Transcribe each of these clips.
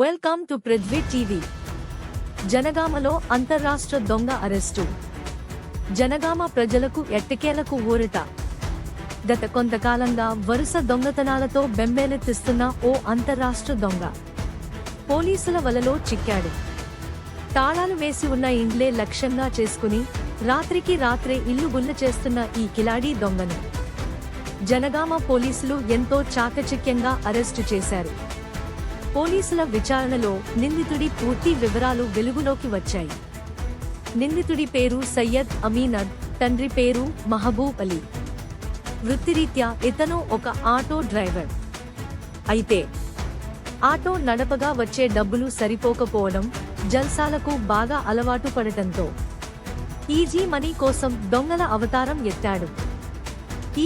Welcome to Prithvi TV. జనగామలో అంతర్రాష్ట్ర దొంగ అరెస్టు. జనగామ ప్రజలకు ఎట్టకేలకు ఊరట. గత కొంతకాలంగా వరుస దొంగతనాలతో బెంబేలెత్తిస్తున్న ఓ అంతర్రాష్ట్ర దొంగ పోలీసుల వలలో చిక్కాడు. తాళాలు వేసి ఉన్న ఇండ్లే లక్ష్యంగా చేసుకుని రాత్రికి రాత్రే ఇల్లు గుల్ల చేస్తున్న ఈ కిలాడీ దొంగను జనగామ పోలీసులు ఎంతో చాకచక్యంగా అరెస్టు చేశారు. పోలీసుల విచారణలో నిందితుడి పూర్తి వివరాలు వెలుగులోకి వచ్చాయి. నిందితుడి పేరు సయ్యద్ అమీనద్, తండ్రి పేరు మహబూబ్ అలీ. వృత్తిరీత్యా ఇతను ఒక ఆటో డ్రైవర్. అయితే ఆటో నడపగా వచ్చే డబ్బులు సరిపోకపోవడం, జల్సాలకు బాగా అలవాటు పడటంతో ఈజీ మనీ కోసం దొంగల అవతారం ఎత్తాడు.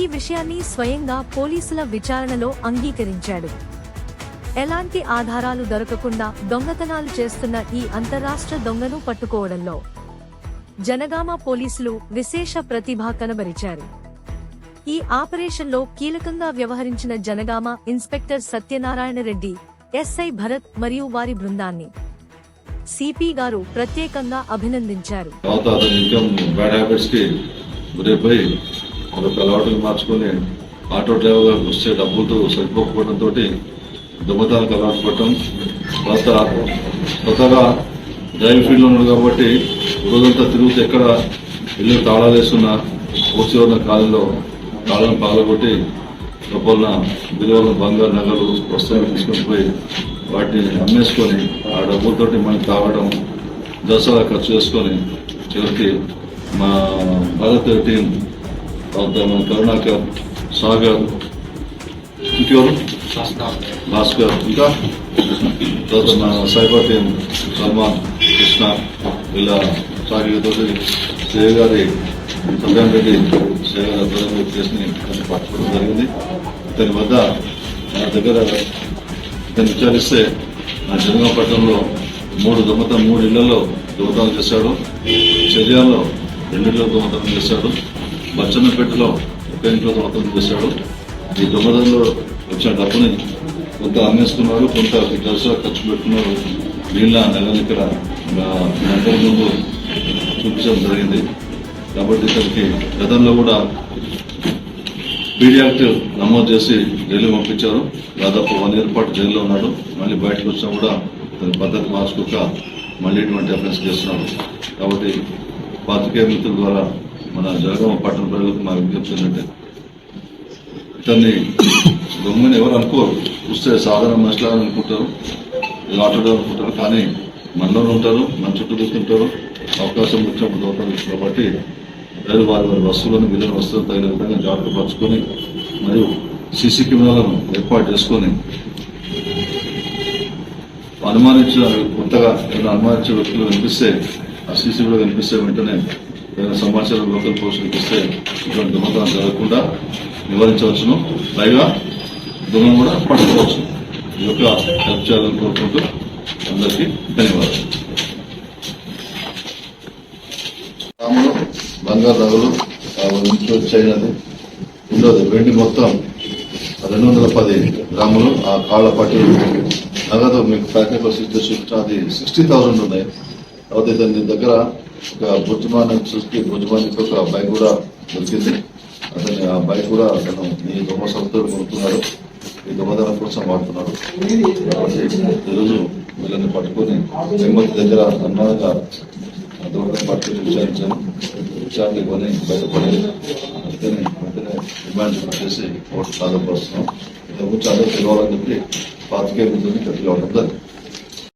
ఈ విషయాన్ని స్వయంగా పోలీసుల విచారణలో అంగీకరించాడు. ఎలాంటి ఆధారాలు దొరకకుండా దొంగతనాలు చేస్తున్న ఈ అంతర్రాష్ట్ర దొంగను పట్టుకోవడంలో జనగామ పోలీసులు విశేష ప్రతిభ కనబరిచారు. ఈ ఆపరేషన్లో కీలకంగా వ్యవహరించిన జనగామ ఇన్స్పెక్టర్ సత్యనారాయణ రెడ్డి, ఎస్ఐ భరత్ మరియు వారి బృందాన్ని సిపి గారు ప్రత్యేకంగా అభినందించారు. మార్చుకుని ఆటో డ్రైవర్ వచ్చే డబ్బులతో సరిపోకపోవడంతో దొంగతనాలకు అలవాటు పడటం, కొత్తగా డ్రైవింగ్ ఫీల్డ్లో ఉన్నాడు కాబట్టి రోజంతా తిరుగుతూ ఎక్కడ ఇల్లు తాళాలు వేస్తున్న కూర్చి ఉన్న కాలంలో తాళాలను పగలగొట్టి లోపల విలువలను బంగారు నగలు వస్తువులు తీసుకొని పోయి వాటిని అమ్మేసుకొని ఆ డబ్బులతోటి మనం తాగడం, దసరా ఖర్చు చేసుకొని చివరికి మా భారత టీం మన కరుణాకర్, సాగర్, ఇంకెవరు భాస్కర్, ఇంకా తర్వాత మన సైబర్ టీం సల్మాన్, కృష్ణ, ఇలా సాగితో సేవ గారి సత్యం రెడ్డి కేసుని పట్టుకోవడం జరిగింది. దాని వద్ద నా దగ్గర ఇతను విచారిస్తే నా జనగాపట్నంలో 3 ఇళ్లలో దొంగతనం చేశాడు, చర్యాల్లో 2 ఇళ్లలో దొంగతనం చేశాడు, బచ్చన్నపేటలో 1 ఇంట్లో దొంగతనం చేశాడు. ఈ దొంగతనంలో వచ్చిన డబ్బుని కొంత అమ్మేసుకున్నారు, కొంత దసరా ఖర్చు పెట్టుకున్నారు. వీళ్ళ నగలు ఇక్కడ అందరి ముందు చూపించడం జరిగింది. కాబట్టి ఇతనికి గతంలో కూడా పీడీ యాక్ట్ నమోదు చేసి జైలు పంపించారు. దాదాపు 1 ఇయర్ పాటు జైల్లో ఉన్నాడు. మళ్ళీ బయటకు వచ్చినా కూడా తన పద్ధతి మార్చుకోక మళ్ళీ ఇటువంటి అఫెన్స్ చేస్తున్నాడు. కాబట్టి పాత్రికేయ మిత్రుల ద్వారా మన జనగామ పట్టణ ప్రజలకు మా విజ్ఞప్తి ఏంటంటే, ఇతన్ని దొంగని ఎవరు అనుకోరు, చూస్తే సాధారణ మనుషులు అనుకుంటారు, ఆటోలో అనుకుంటారు. కానీ మనలోనే ఉంటారు, మన చుట్టూ తిరుగుతుంటారు. అవకాశం వచ్చినప్పుడు దొంగతనం. కాబట్టి ప్రజలు వారి వస్తువులను విలువైన వస్తువులను తగిన విధంగా జాగ్రత్త పరుచుకొని మరియు సీసీ కెమెరాలను ఏర్పాటు చేసుకొని కొత్తగా ఏదైనా అనుమానించే వ్యక్తులు కనిపిస్తే ఆ సీసీలో కనిపిస్తే వెంటనే ఏదైనా సమాచారం లోకల్ పోస్టులకు ఇస్తే ఇటువంటి దొంగతనం జరగకుండా నివారించవచ్చును. పైగా దొంగ కూడా పట్టుకోవచ్చు. ఈ యొక్క హెల్ప్ చేయాలని కోరుకుంటూ అందరికీ ధన్యవాదాలు. రాములు బంగారు నగలు ఇంట్లో వచ్చాయినది ఉండదు. వెండి మొత్తం 210 గ్రాములు, ఆ కాళ్ళ పట్టి నగదు మీకు ప్యాకెట్లో అది 60,000 ఉన్నాయి. తర్వాత ఇతని దగ్గర ఒక భుజమానికి ఒక బైక్ కూడా దొరికింది. అతని ఆ బైక్ కూడా అతను ఈ దొంగ సంస్థలు కొనుక్కున్నాడు, ఈ దొంగతనం కోసం వాడుతున్నాడు. కాబట్టి ఈరోజు వీళ్ళని పట్టుకొని తిరుమతి దగ్గర అనుమానంగా దొంగతనం పట్టుకుని విచారణ కొని బయటపడి వెంటనే రిమాండ్ చేసి కోర్టు ఆధారపరుస్తున్నాం. ఇంతకు చాలా తెలియాలని చెప్పి పాతికేయ మిత్రుని కట్టుకోవడం జరిగింది.